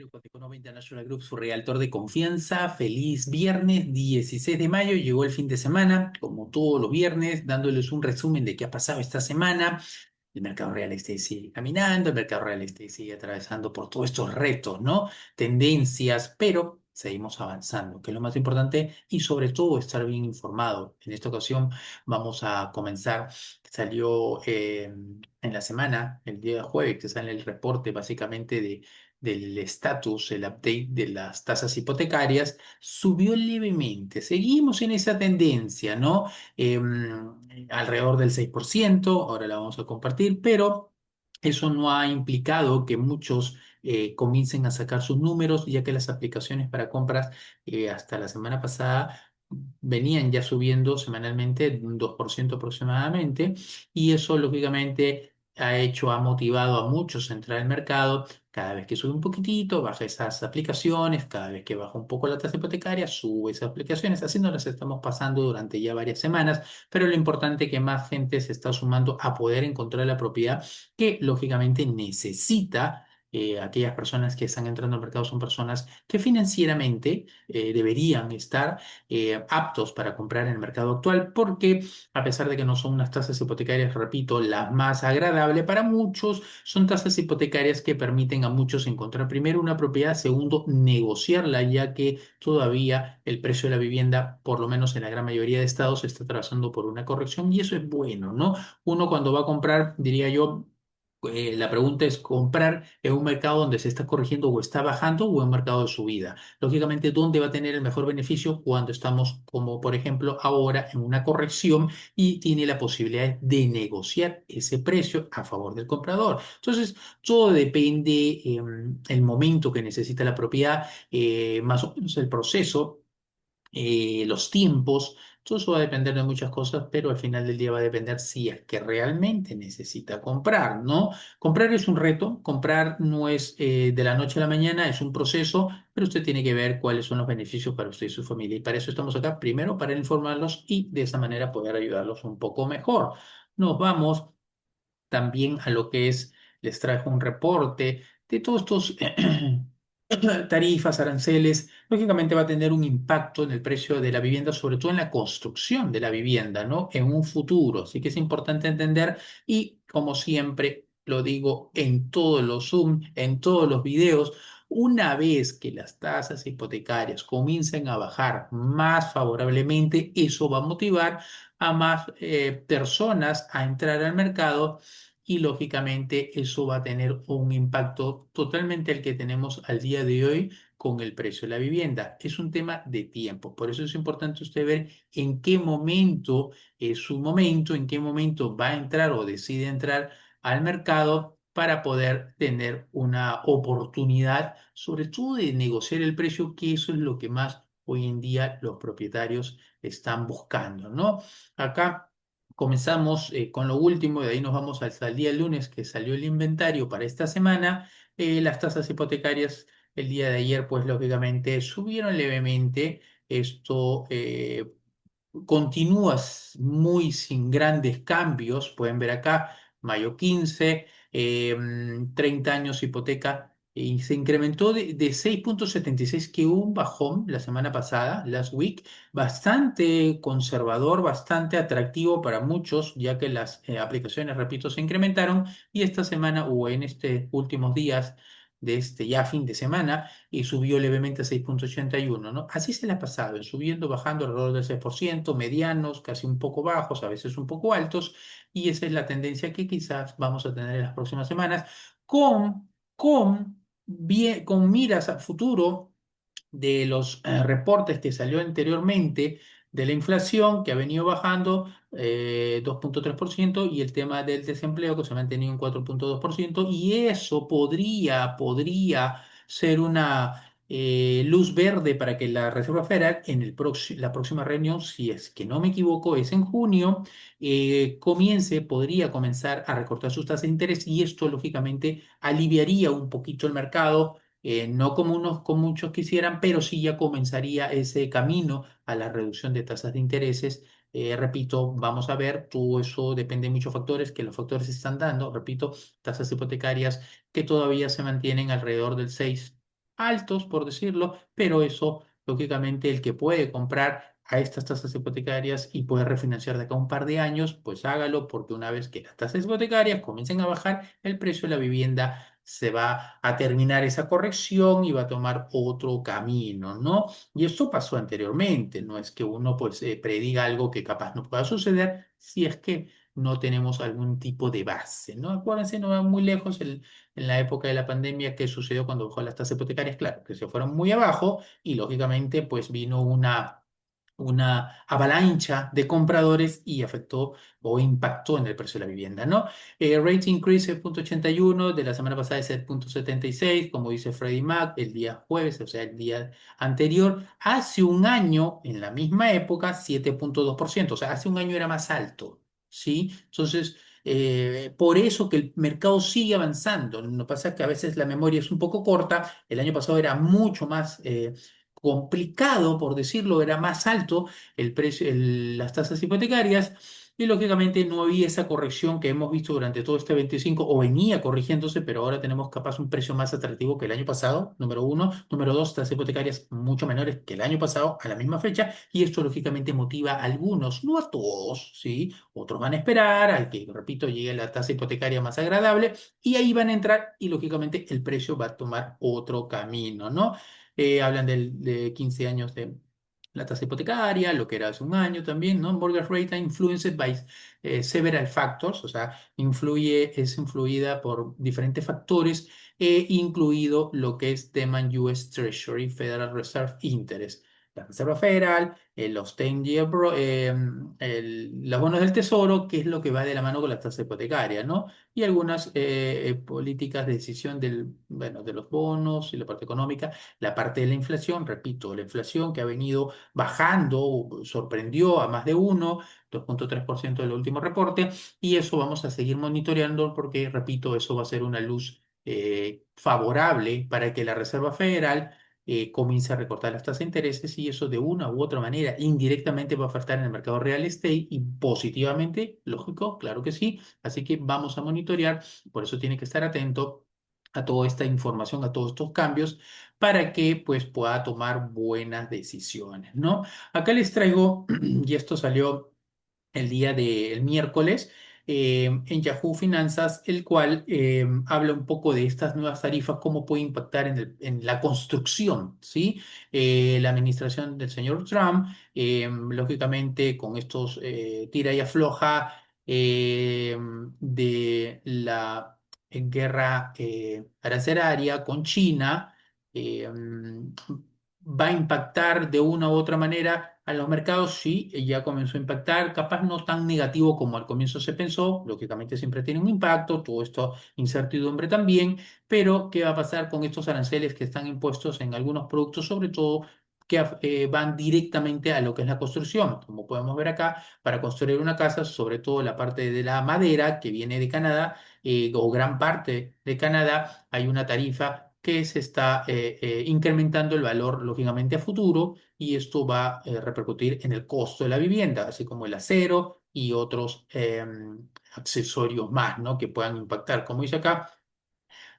Hipoteconoma International Group, su realtor de confianza. Feliz viernes 16 de mayo. Llegó el fin de semana, como todos los viernes, dándoles un resumen de qué ha pasado esta semana. El mercado real estate sigue caminando, el mercado real estate sigue atravesando por todos estos retos, ¿no? Tendencias, pero seguimos avanzando, que es lo más importante, y sobre todo estar bien informado. En esta ocasión vamos a comenzar. Salió en la semana, el día jueves, que sale el reporte básicamente del estatus, el update de las tasas hipotecarias. Subió levemente. Seguimos en esa tendencia, ¿no? Alrededor del 6%. Ahora la vamos a compartir, pero eso no ha implicado que muchos comiencen a sacar sus números, ya que las aplicaciones para compras hasta la semana pasada venían ya subiendo semanalmente un 2% aproximadamente, y eso lógicamente ha motivado a muchos a entrar al mercado. Cada vez que sube un poquitito, baja esas aplicaciones. Cada vez que baja un poco la tasa hipotecaria, sube esas aplicaciones. Así nos las estamos pasando durante ya varias semanas, pero lo importante es que más gente se está sumando a poder encontrar la propiedad que lógicamente necesita. Aquellas personas que están entrando al mercado son personas que financieramente deberían estar aptos para comprar en el mercado actual, porque a pesar de que no son unas tasas hipotecarias, repito, las más agradables para muchos, son tasas hipotecarias que permiten a muchos encontrar primero una propiedad, segundo, negociarla, ya que todavía el precio de la vivienda, por lo menos en la gran mayoría de estados, está atravesando por una corrección, y eso es bueno, ¿no? Uno cuando va a comprar, diría yo, la pregunta es comprar en un mercado donde se está corrigiendo o está bajando, o en un mercado de subida. Lógicamente, ¿dónde va a tener el mejor beneficio? Cuando estamos, como por ejemplo ahora, en una corrección y tiene la posibilidad de negociar ese precio a favor del comprador. Entonces, todo depende el momento que necesita la propiedad, más o menos el proceso, los tiempos. Todo eso va a depender de muchas cosas, pero al final del día va a depender si es que realmente necesita comprar, ¿no? Comprar es un reto. Comprar no es de la noche a la mañana, es un proceso, pero usted tiene que ver cuáles son los beneficios para usted y su familia. Y para eso estamos acá, primero para informarlos y de esa manera poder ayudarlos un poco mejor. Nos vamos también a lo que es, les trajo un reporte de todos estos tarifas, aranceles. Lógicamente va a tener un impacto en el precio de la vivienda, sobre todo en la construcción de la vivienda, ¿no? En un futuro. Así que es importante entender, y como siempre lo digo en todos los Zoom, en todos los videos, una vez que las tasas hipotecarias comiencen a bajar más favorablemente, eso va a motivar a más personas a entrar al mercado, y lógicamente eso va a tener un impacto totalmente al que tenemos al día de hoy con el precio de la vivienda. Es un tema de tiempo, por eso es importante usted ver en qué momento es su momento, en qué momento va a entrar o decide entrar al mercado para poder tener una oportunidad, sobre todo de negociar el precio, que eso es lo que más hoy en día los propietarios están buscando, ¿no? Acá comenzamos con lo último, de ahí nos vamos hasta el día lunes, que salió el inventario para esta semana. Las tasas hipotecarias el día de ayer, pues lógicamente subieron levemente. Esto continúa muy sin grandes cambios. Pueden ver acá, mayo 15, 30 años hipoteca, y se incrementó de 6,76, que hubo un bajón la semana pasada, last week, bastante conservador, bastante atractivo para muchos, ya que las aplicaciones, repito, se incrementaron, y esta semana o en estos últimos días de este ya fin de semana, y subió levemente a 6,81, ¿no? Así se le ha pasado, subiendo, bajando alrededor del 6%, medianos, casi un poco bajos, a veces un poco altos, y esa es la tendencia que quizás vamos a tener en las próximas semanas, con miras a futuro de los reportes que salió anteriormente de la inflación, que ha venido bajando 2,3%, y el tema del desempleo, que se ha mantenido en 4,2%, y eso podría ser una luz verde para que la Reserva Federal en la próxima reunión, si es que no me equivoco, es en junio, podría comenzar a recortar sus tasas de interés, y esto lógicamente aliviaría un poquito el mercado. No como como muchos quisieran, pero sí ya comenzaría ese camino a la reducción de tasas de intereses. Repito, vamos a ver, todo eso depende de muchos factores, que los factores se están dando. Repito, tasas hipotecarias que todavía se mantienen alrededor del 6 altos, por decirlo, pero eso, lógicamente, el que puede comprar a estas tasas hipotecarias y puede refinanciar de acá a un par de años, pues hágalo, porque una vez que las tasas hipotecarias comiencen a bajar, el precio de la vivienda se va a terminar esa corrección y va a tomar otro camino, ¿no? Y esto pasó anteriormente, no es que uno pues prediga algo que capaz no pueda suceder si es que no tenemos algún tipo de base, ¿no? Acuérdense, no van muy lejos en la época de la pandemia, ¿qué sucedió cuando bajó las tasas hipotecarias? Claro, que se fueron muy abajo y lógicamente pues vino una avalancha de compradores y afectó o impactó en el precio de la vivienda, ¿no? Rate increase 0,81, de la semana pasada es 0,76, como dice Freddie Mac, el día jueves, o sea, el día anterior. Hace un año, en la misma época, 7,2%, o sea, hace un año era más alto, ¿sí? Entonces, por eso que el mercado sigue avanzando. Lo que pasa es que a veces la memoria es un poco corta. El año pasado era mucho más complicado, por decirlo, era más alto el precio, las tasas hipotecarias y lógicamente no había esa corrección que hemos visto durante todo este 25 o venía corrigiéndose, pero ahora tenemos capaz un precio más atractivo que el año pasado, número uno. Número dos, tasas hipotecarias mucho menores que el año pasado a la misma fecha y esto lógicamente motiva a algunos, no a todos, ¿sí? Otros van a esperar al que, repito, llegue la tasa hipotecaria más agradable y ahí van a entrar y lógicamente el precio va a tomar otro camino, ¿no? Hablan de 15 años de la tasa hipotecaria, lo que era hace un año también, ¿no? Mortgage rate influenced by several factors, o sea, es influida por diferentes factores, incluido lo que es tema US Treasury, Federal Reserve Interest. La Reserva Federal, los 10-year, los bonos del tesoro, que es lo que va de la mano con la tasa hipotecaria, ¿no? Y algunas políticas de decisión bueno, de los bonos y la parte económica. La parte de la inflación, repito, la inflación que ha venido bajando, sorprendió a más de uno, 2,3% del último reporte, y eso vamos a seguir monitoreando porque, repito, eso va a ser una luz favorable para que la Reserva Federal comience a recortar las tasas de intereses y eso de una u otra manera indirectamente va a afectar en el mercado real estate y positivamente, lógico, claro que sí, así que vamos a monitorear, por eso tiene que estar atento a toda esta información, a todos estos cambios, para que pues pueda tomar buenas decisiones, ¿no? Acá les traigo, y esto salió el día del miércoles en Yahoo Finanzas, el cual habla un poco de estas nuevas tarifas, cómo puede impactar en la construcción, ¿sí? La administración del señor Trump, lógicamente, con estos tira y afloja de la guerra arancelaria con China, va a impactar de una u otra manera a los mercados, sí, ya comenzó a impactar, capaz no tan negativo como al comienzo se pensó, lógicamente siempre tiene un impacto, todo esto incertidumbre también, pero ¿qué va a pasar con estos aranceles que están impuestos en algunos productos, sobre todo que van directamente a lo que es la construcción? Como podemos ver acá, para construir una casa, sobre todo la parte de la madera que viene de Canadá, o gran parte de Canadá, hay una tarifa que se está incrementando el valor, lógicamente, a futuro y esto va a repercutir en el costo de la vivienda, así como el acero y otros accesorios más, ¿no? Que puedan impactar. Como dice acá,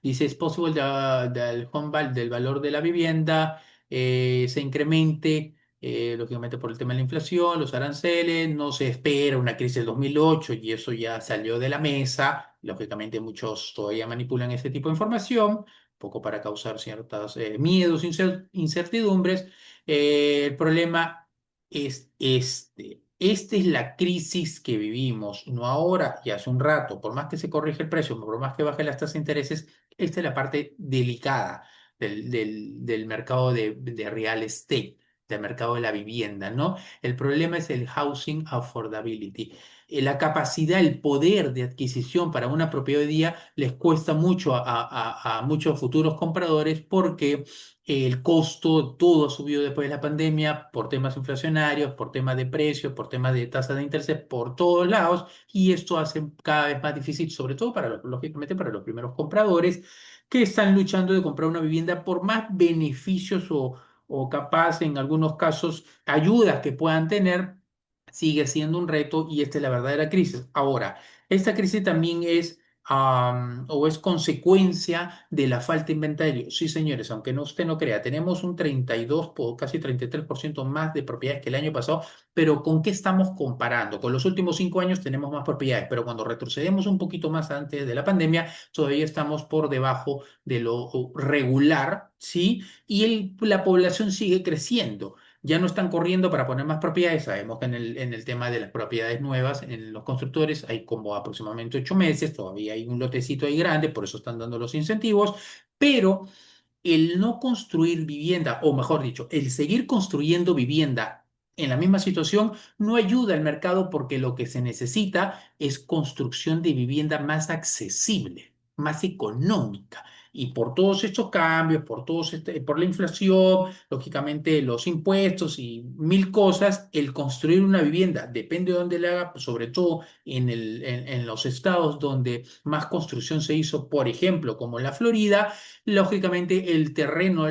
dice, es posible del del valor de la vivienda se incremente, lógicamente por el tema de la inflación, los aranceles, no se espera una crisis del 2008 y eso ya salió de la mesa. Lógicamente muchos todavía manipulan ese tipo de información, un poco para causar ciertos miedos, incertidumbres. El problema es este. Esta es la crisis que vivimos, no ahora y hace un rato. Por más que se corrige el precio, por más que baje las tasas de intereses, esta es la parte delicada del mercado de real estate, del mercado de la vivienda, ¿no? El problema es el housing affordability. La capacidad, el poder de adquisición para una propiedad hoy día les cuesta mucho a muchos futuros compradores porque el costo, todo ha subido después de la pandemia por temas inflacionarios, por temas de precios, por temas de tasas de interés, por todos lados, y esto hace cada vez más difícil, sobre todo para, lógicamente, para los primeros compradores que están luchando de comprar una vivienda por más beneficios o capaz en algunos casos ayudas que puedan tener, sigue siendo un reto y esta es la verdadera crisis. Ahora, esta crisis también es o es consecuencia de la falta de inventario. Sí, señores, aunque no, usted no crea, tenemos un 32, casi 33% más de propiedades que el año pasado, pero ¿con qué estamos comparando? Con los últimos 5 años tenemos más propiedades, pero cuando retrocedemos un poquito más antes de la pandemia, todavía estamos por debajo de lo regular, ¿sí? Y la población sigue creciendo. Ya no están corriendo para poner más propiedades. Sabemos que en el tema de las propiedades nuevas, en los constructores hay como aproximadamente 8 meses, todavía hay un lotecito ahí grande, por eso están dando los incentivos, pero el no construir vivienda, o mejor dicho, el seguir construyendo vivienda en la misma situación no ayuda al mercado porque lo que se necesita es construcción de vivienda más accesible, más económica. Y por todos estos cambios, por la inflación, lógicamente los impuestos y mil cosas, el construir una vivienda, depende de dónde le haga, pues, sobre todo en los estados donde más construcción se hizo, por ejemplo, como en la Florida. Lógicamente, el terreno,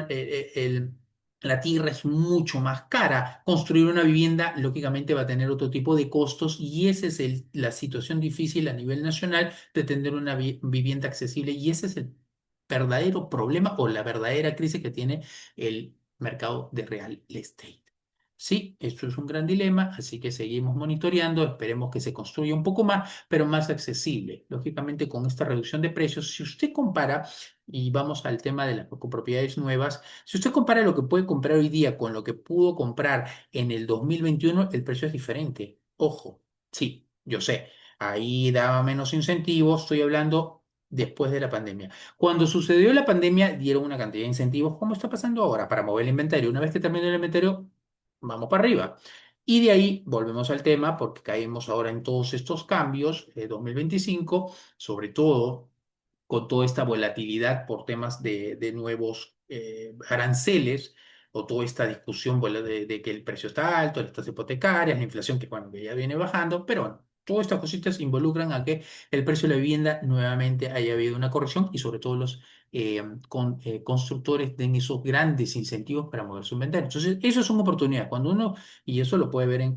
la tierra es mucho más cara. Construir una vivienda, lógicamente, va a tener otro tipo de costos y esa es la situación difícil a nivel nacional de tener una vivienda accesible y ese es el verdadero problema o la verdadera crisis que tiene el mercado de real estate. Sí, esto es un gran dilema, así que seguimos monitoreando, esperemos que se construya un poco más, pero más accesible. Lógicamente, con esta reducción de precios, si usted compara, y vamos al tema de las propiedades nuevas, si usted compara lo que puede comprar hoy día con lo que pudo comprar en el 2021, el precio es diferente. Ojo, sí, yo sé, ahí daba menos incentivos, estoy hablando después de la pandemia. Cuando sucedió la pandemia, dieron una cantidad de incentivos, como está pasando ahora, para mover el inventario. Una vez que termine el inventario, vamos para arriba. Y de ahí volvemos al tema porque caemos ahora en todos estos cambios de 2025, sobre todo con toda esta volatilidad por temas de nuevos aranceles o toda esta discusión de que el precio está alto, las tasas hipotecarias, la inflación que, bueno, que ya viene bajando, pero bueno, todas estas cositas involucran a que el precio de la vivienda nuevamente haya habido una corrección y sobre todo los constructores den esos grandes incentivos para mover su inventario. Entonces, eso es una oportunidad. Cuando uno, y eso lo puede ver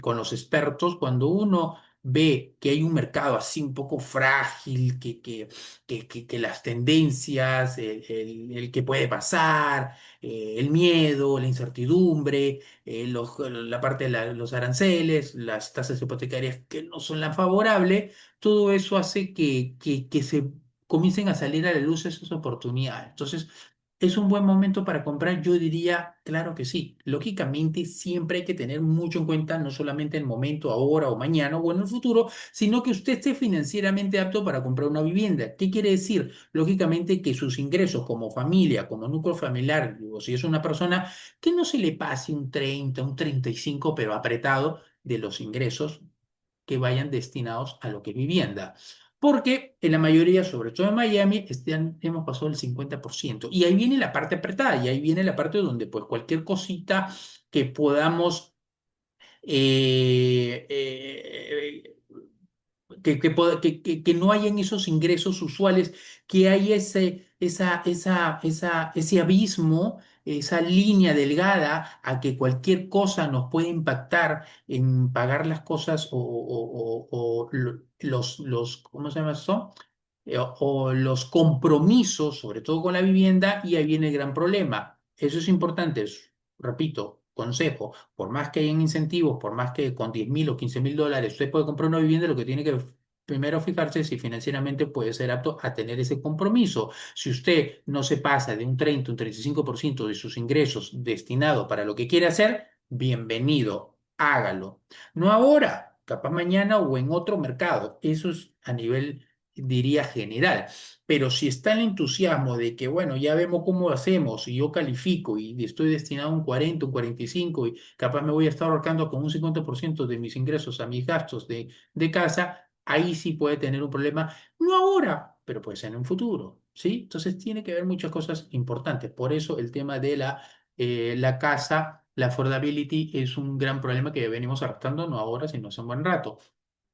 con los expertos, cuando uno ve que hay un mercado así un poco frágil, que las tendencias, el que puede pasar, el miedo, la incertidumbre, la parte de los aranceles, las tasas hipotecarias que no son las favorables, todo eso hace que se comiencen a salir a la luz esas oportunidades. Entonces, ¿es un buen momento para comprar? Yo diría, claro que sí. Lógicamente, siempre hay que tener mucho en cuenta, no solamente el momento, ahora o mañana o en el futuro, sino que usted esté financieramente apto para comprar una vivienda. ¿Qué quiere decir? Lógicamente que sus ingresos como familia, como núcleo familiar, o si es una persona, que no se le pase un 30, un 35, pero apretado de los ingresos que vayan destinados a lo que es vivienda. Porque en la mayoría, sobre todo en Miami, hemos pasado el 50%. Y ahí viene la parte apretada, y ahí viene la parte donde pues cualquier cosita que podamos eh, eh, que no hayan esos ingresos usuales, que hay ese abismo, esa línea delgada a que cualquier cosa nos puede impactar en pagar las cosas o ¿cómo se llama eso? O los compromisos, sobre todo con la vivienda, y ahí viene el gran problema. Eso es importante, repito, consejo, por más que hayan incentivos, por más que con 10.000 o 15.000 dólares usted puede comprar una vivienda, lo que tiene que primero fijarse es si financieramente puede ser apto a tener ese compromiso. Si usted no se pasa de un 30, un 35% de sus ingresos destinado para lo que quiere hacer, bienvenido, hágalo. No ahora, capaz mañana o en otro mercado. Eso es a nivel, diría, general. Pero si está el entusiasmo de que, bueno, ya vemos cómo hacemos y yo califico y estoy destinado a un 40, un 45 y capaz me voy a estar ahorcando con un 50% de mis ingresos a mis gastos de casa, ahí sí puede tener un problema, no ahora, pero puede ser en un futuro, ¿sí? Entonces tiene que haber muchas cosas importantes. Por eso el tema de la casa, la affordability es un gran problema que venimos arrastrando, no ahora, sino hace un buen rato.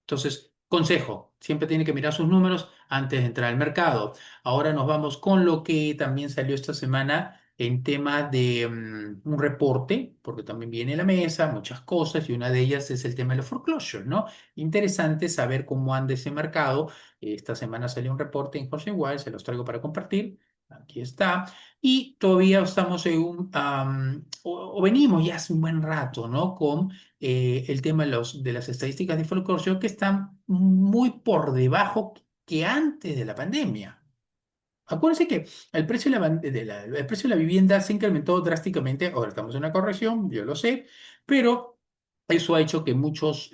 Entonces, consejo, siempre tiene que mirar sus números antes de entrar al mercado. Ahora nos vamos con lo que también salió esta semana en tema de un reporte, porque también viene a la mesa muchas cosas y una de ellas es el tema de los foreclosure, ¿no? Interesante saber cómo anda ese mercado. Esta semana salió un reporte en Jorge Igual, se los traigo para compartir. Aquí está. Y todavía estamos en o venimos ya hace un buen rato, ¿no? Con el tema de, de las estadísticas de foreclosure que están muy por debajo que antes de la pandemia. Acuérdense que el precio el precio de la vivienda se incrementó drásticamente. Ahora estamos en una corrección, yo lo sé, pero eso ha hecho que muchos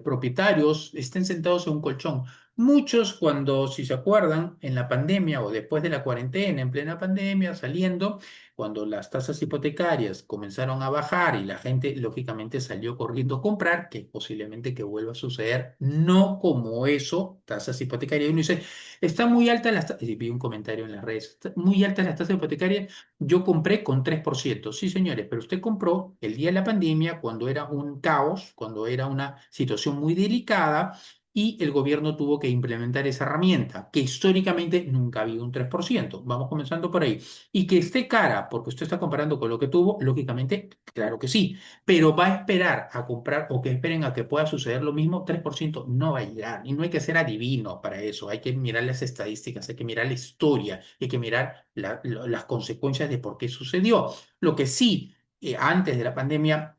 propietarios estén sentados en un colchón. Muchos, cuando, si se acuerdan, en la pandemia o después de la cuarentena, en plena pandemia, saliendo, cuando las tasas hipotecarias comenzaron a bajar y la gente, lógicamente, salió corriendo a comprar, que posiblemente que vuelva a suceder, no como eso, tasas hipotecarias. Y uno dice, está muy alta las tasas, vi un comentario en las redes, "Está muy altas las tasas hipotecarias, yo compré con 3%". Sí, señores, pero usted compró el día de la pandemia, cuando era un caos, cuando era una situación muy delicada, y el gobierno tuvo que implementar esa herramienta, que históricamente nunca ha habido un 3%. Vamos comenzando por ahí. Y que esté cara, porque usted está comparando con lo que tuvo, lógicamente, claro que sí, pero va a esperar a comprar o que esperen a que pueda suceder lo mismo, 3% no va a llegar. Y no hay que ser adivino para eso, hay que mirar las estadísticas, hay que mirar la historia, hay que mirar las consecuencias de por qué sucedió. Lo que sí, antes de la pandemia,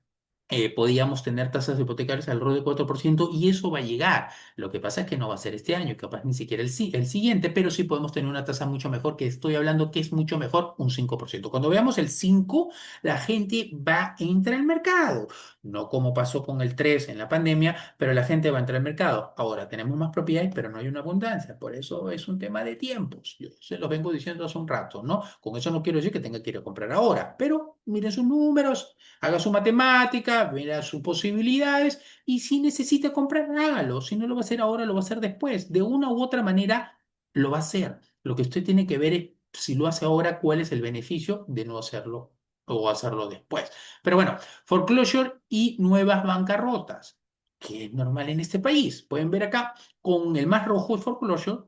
podíamos tener tasas hipotecarias alrededor del 4% y eso va a llegar. Lo que pasa es que no va a ser este año, capaz ni siquiera el siguiente, pero sí podemos tener una tasa mucho mejor, que estoy hablando que es mucho mejor, un 5%. Cuando veamos el 5, la gente va a entrar al mercado. No como pasó con el 3 en la pandemia, pero la gente va a entrar al mercado. Ahora tenemos más propiedades, pero no hay una abundancia. Por eso es un tema de tiempos. Yo se los vengo diciendo hace un rato, ¿no? Con eso no quiero decir que tenga que ir a comprar ahora, pero miren sus números, haga su matemática, vea sus posibilidades y si necesita comprar, hágalo. Si no lo va a hacer ahora, lo va a hacer después. De una u otra manera, lo va a hacer. Lo que usted tiene que ver es si lo hace ahora, cuál es el beneficio de no hacerlo o hacerlo después. Pero bueno, foreclosure y nuevas bancarrotas, que es normal en este país. Pueden ver acá, con el más rojo es foreclosure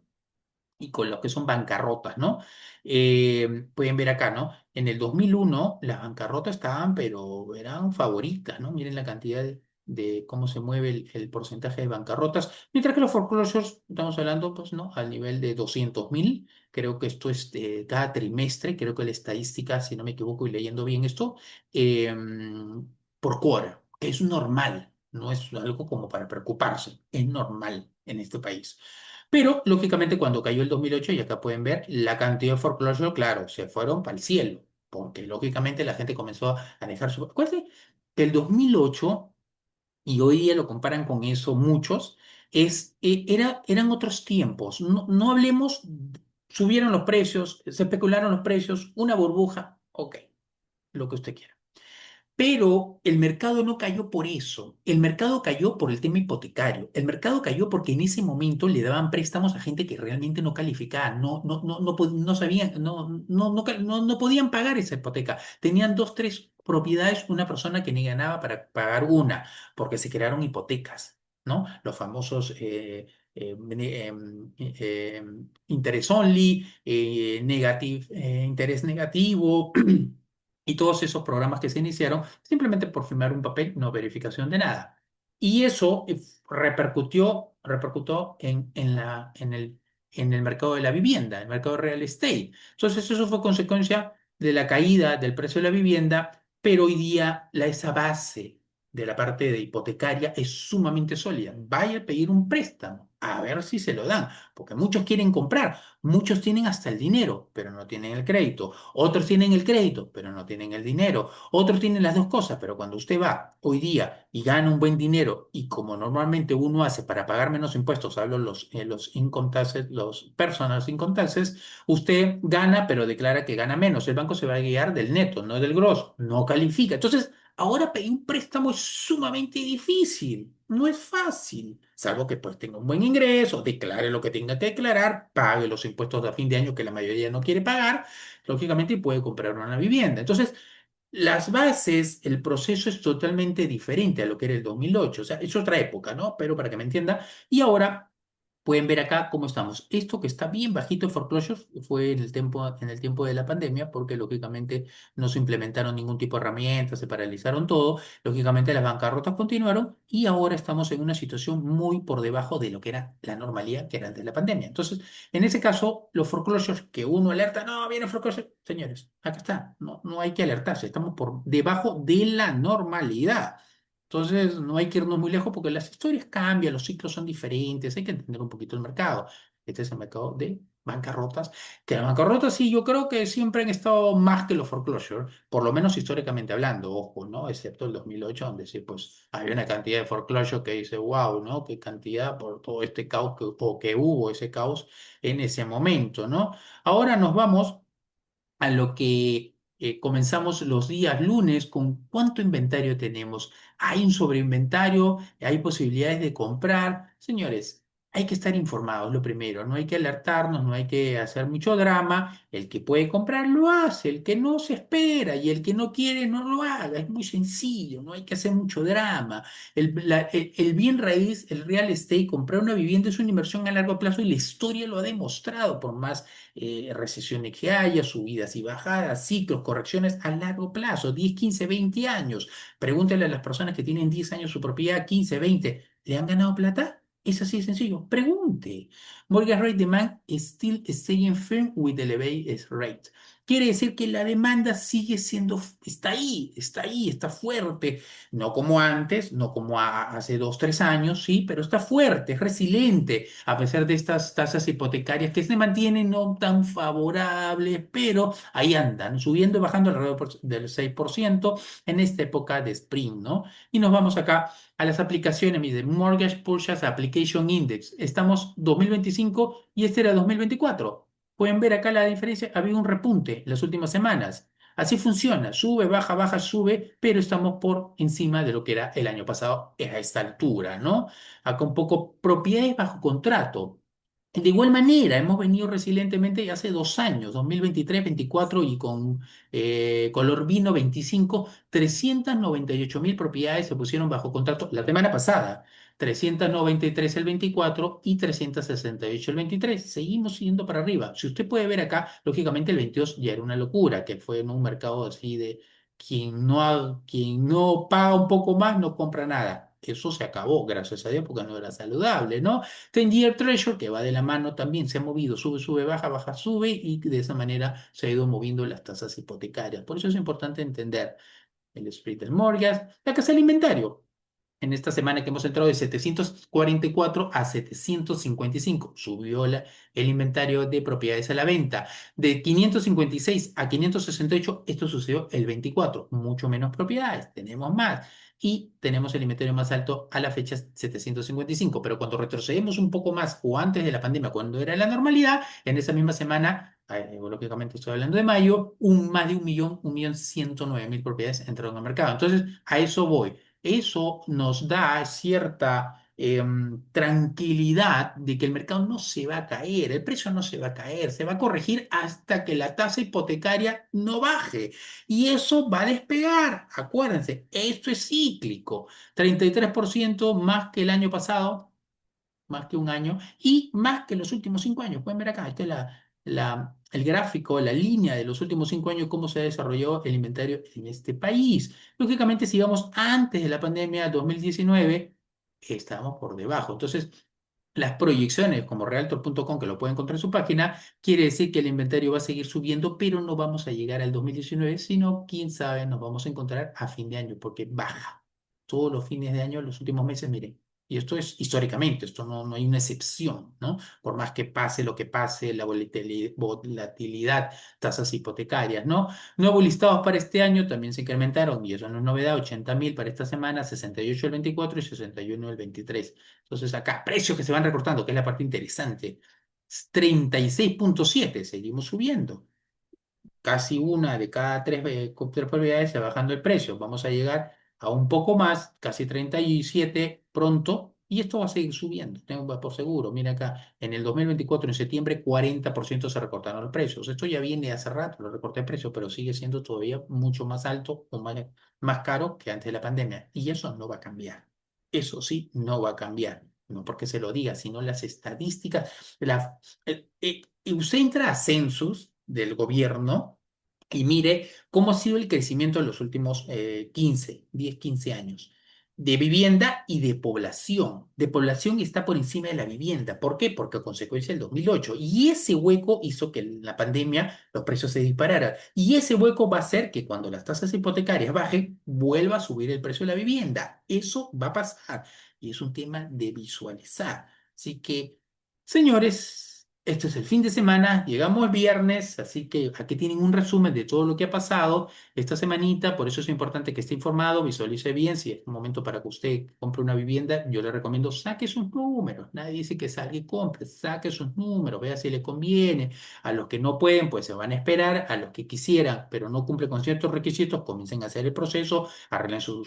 y con los que son bancarrotas, ¿no? Pueden ver acá, ¿no? En el 2001 las bancarrotas estaban, pero eran favoritas, ¿no? Miren la cantidad de cómo se mueve el porcentaje de bancarrotas, mientras que los foreclosures, estamos hablando, pues, ¿no? Al nivel de 200.000, creo que esto es cada trimestre, creo que la estadística, si no me equivoco y leyendo bien esto, eh, por quarter, que es normal, no es algo como para preocuparse, es normal en este país. Pero, lógicamente, cuando cayó el 2008, y acá pueden ver, la cantidad de foreclosure, claro, se fueron para el cielo, porque lógicamente la gente comenzó a dejar su... Acuérdense que el 2008, y hoy día lo comparan con eso muchos, eran otros tiempos. No, no hablemos, subieron los precios, se especularon los precios, una burbuja, ok, lo que usted quiera. Pero el mercado no cayó por eso. El mercado cayó por el tema hipotecario. El mercado cayó porque en ese momento le daban préstamos a gente que realmente no calificaba, no sabían, no podían pagar esa hipoteca. Tenían dos, tres propiedades, una persona que ni ganaba para pagar una, porque se crearon hipotecas, ¿no? Los famosos interest only, interés negativo. Y todos esos programas que se iniciaron simplemente por firmar un papel, no verificación de nada. Y eso repercutió en el mercado de la vivienda, el mercado de real estate. Entonces eso fue consecuencia de la caída del precio de la vivienda, pero hoy día esa base de la parte de hipotecaria es sumamente sólida. Vaya a pedir un préstamo, a ver si se lo dan, porque muchos quieren comprar, muchos tienen hasta el dinero, pero no tienen el crédito. Otros tienen el crédito, pero no tienen el dinero. Otros tienen las dos cosas, pero cuando usted va hoy día y gana un buen dinero, y como normalmente uno hace para pagar menos impuestos, hablo los income taxes, los personal income taxes, usted gana, pero declara que gana menos. El banco se va a guiar del neto, no del grosso. No califica. Entonces, ahora pedir un préstamo es sumamente difícil. No es fácil, salvo que pues tenga un buen ingreso, declare lo que tenga que declarar, pague los impuestos de fin de año que la mayoría no quiere pagar, lógicamente, y puede comprar una vivienda. Entonces, las bases, el proceso es totalmente diferente a lo que era el 2008. O sea, es otra época, ¿no? Pero para que me entienda. Y ahora Pueden ver acá cómo estamos. Esto que está bien bajito de foreclosures fue en el tiempo de la pandemia, porque lógicamente no se implementaron ningún tipo de herramientas, se paralizaron todo. Lógicamente las bancarrotas continuaron y ahora estamos en una situación muy por debajo de lo que era la normalidad que era antes de la pandemia. Entonces, en ese caso, los foreclosures que uno alerta, no, viene foreclosure, señores, acá está, no, no hay que alertarse, estamos por debajo de la normalidad. Entonces, no hay que irnos muy lejos porque las historias cambian, los ciclos son diferentes, hay que entender un poquito el mercado. Este es el mercado de bancarrotas, que las bancarrotas sí, yo creo que siempre han estado más que los foreclosure, por lo menos históricamente hablando, ojo, ¿no? Excepto el 2008, donde sí, pues había una cantidad de foreclosure que dice, wow, ¿no? Qué cantidad por todo este caos o que hubo ese caos en ese momento, ¿no? Ahora nos vamos a lo que comenzamos los días lunes con cuánto inventario tenemos. Hay un sobreinventario, hay posibilidades de comprar. Señores, hay que estar informados, lo primero. No hay que alertarnos, no hay que hacer mucho drama. El que puede comprar lo hace, el que no se espera y el que no quiere no lo haga. Es muy sencillo, no hay que hacer mucho drama. El bien raíz, el real estate, comprar una vivienda es una inversión a largo plazo y la historia lo ha demostrado por más recesiones que haya, subidas y bajadas, ciclos, correcciones a largo plazo, 10, 15, 20 años. Pregúntale a las personas que tienen 10 años su propiedad, 15, 20, ¿le han ganado plata? Es así de sencillo. Pregunte. Mortgage rate demand is still staying firm with elevated rate. Quiere decir que la demanda sigue siendo, está ahí, está fuerte. No como antes, no como hace 2, 3 años, sí, pero está fuerte, es resiliente, a pesar de estas tasas hipotecarias que se mantienen no tan favorables, pero ahí andan, subiendo y bajando alrededor del 6% en esta época de spring, ¿no? Y nos vamos acá a las aplicaciones, mire, Mortgage Purchase Application Index. Estamos 2025 y este era 2024. Pueden ver acá la diferencia, ha habido un repunte las últimas semanas. Así funciona, sube, baja, baja, sube, pero estamos por encima de lo que era el año pasado a esta altura, ¿no? Acá un poco propiedades bajo contrato. De igual manera, hemos venido resilientemente hace 2 años, 2023, 24 y con color vino 25, 398.000 propiedades se pusieron bajo contrato la semana pasada, 393 el 24 y 368 el 23. Seguimos yendo para arriba. Si usted puede ver acá, lógicamente el 22 ya era una locura, que fue en un mercado así de quien no paga un poco más no compra nada. Eso se acabó, gracias a Dios, porque no era saludable, ¿no? 10-year Treasury, que va de la mano también, se ha movido, sube, sube, baja, baja, sube, y de esa manera se ha ido moviendo las tasas hipotecarias. Por eso es importante entender el split del mortgage, la casa del inventario. En esta semana que hemos entrado de 744 a 755, subió el inventario de propiedades a la venta. De 556 a 568, esto sucedió el 24, mucho menos propiedades, tenemos más. Y tenemos el inventario más alto a la fecha 755. Pero cuando retrocedemos un poco más o antes de la pandemia, cuando era la normalidad, en esa misma semana, lógicamente estoy hablando de mayo, más de 1.109.000 propiedades entraron al mercado. Entonces, a eso voy. Eso nos da cierta tranquilidad de que el mercado no se va a caer, el precio no se va a caer, se va a corregir hasta que la tasa hipotecaria no baje. Y eso va a despegar. Acuérdense, esto es cíclico. 33% más que el año pasado, más que un año, y más que los últimos 5 años. Pueden ver acá, esta es el gráfico, la línea de los últimos 5 años, cómo se desarrolló el inventario en este país. Lógicamente, si vamos antes de la pandemia 2019, estábamos por debajo. Entonces, las proyecciones como realtor.com, que lo pueden encontrar en su página, quiere decir que el inventario va a seguir subiendo, pero no vamos a llegar al 2019, sino, quién sabe, nos vamos a encontrar a fin de año, porque baja. Todos los fines de año, los últimos meses, miren. Y esto es históricamente, esto no hay una excepción, ¿no? Por más que pase lo que pase, la volatilidad, tasas hipotecarias, ¿no? Nuevos listados para este año también se incrementaron, y eso no es novedad, 80.000 para esta semana, 68 el 24 y 61 el 23. Entonces acá, precios que se van recortando, que es la parte interesante. 36,7, seguimos subiendo. Casi una de cada tres propiedades se va bajando el precio. Vamos a llegar a un poco más, casi 37 pronto, y esto va a seguir subiendo, tengo por seguro. Mira acá, en el 2024, en septiembre, 40% se recortaron los precios. Esto ya viene hace rato, lo recorté de precio, pero sigue siendo todavía mucho más alto o más caro que antes de la pandemia. Y eso no va a cambiar. Eso sí, no va a cambiar. no porque se lo diga, sino las estadísticas. Usted entra a census del gobierno y mire cómo ha sido el crecimiento en los últimos 15 años. De vivienda y de población. De población está por encima de la vivienda. ¿Por qué? Porque a consecuencia del 2008. Y ese hueco hizo que en la pandemia los precios se dispararan. Y ese hueco va a hacer que cuando las tasas hipotecarias bajen, vuelva a subir el precio de la vivienda. Eso va a pasar. Y es un tema de visualizar. Así que, señores, esto es el fin de semana, llegamos viernes, así que aquí tienen un resumen de todo lo que ha pasado esta semanita, por eso es importante que esté informado, visualice bien, si es un momento para que usted compre una vivienda, yo le recomiendo saque sus números, nadie dice que salga y compre, saque sus números, vea si le conviene, a los que no pueden, pues se van a esperar, a los que quisieran, pero no cumple con ciertos requisitos, comiencen a hacer el proceso, arreglen sus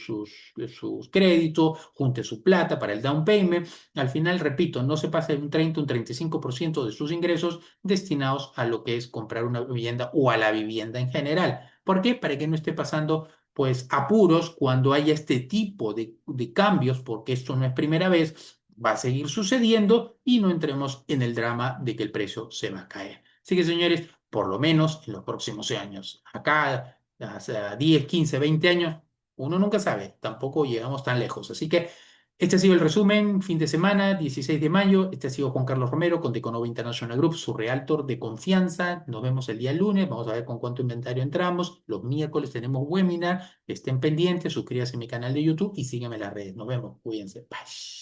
créditos, junte su plata para el down payment. Al final, repito, no se pase un 30, un 35% de sus ingresos destinados a lo que es comprar una vivienda o a la vivienda en general. ¿Por qué? Para que no esté pasando pues apuros cuando haya este tipo de cambios, porque esto no es primera vez, va a seguir sucediendo y no entremos en el drama de que el precio se va a caer. Así que señores, por lo menos en los próximos años, acá, a 10, 15, 20 años, uno nunca sabe, tampoco llegamos tan lejos. Así que este ha sido el resumen, fin de semana, 16 de mayo. Este ha sido Juan Carlos Romero con Teconova International Group, su realtor de confianza. Nos vemos el día lunes, vamos a ver con cuánto inventario entramos. Los miércoles tenemos webinar, estén pendientes, suscríbanse a mi canal de YouTube y sígueme en las redes. Nos vemos, cuídense. Bye.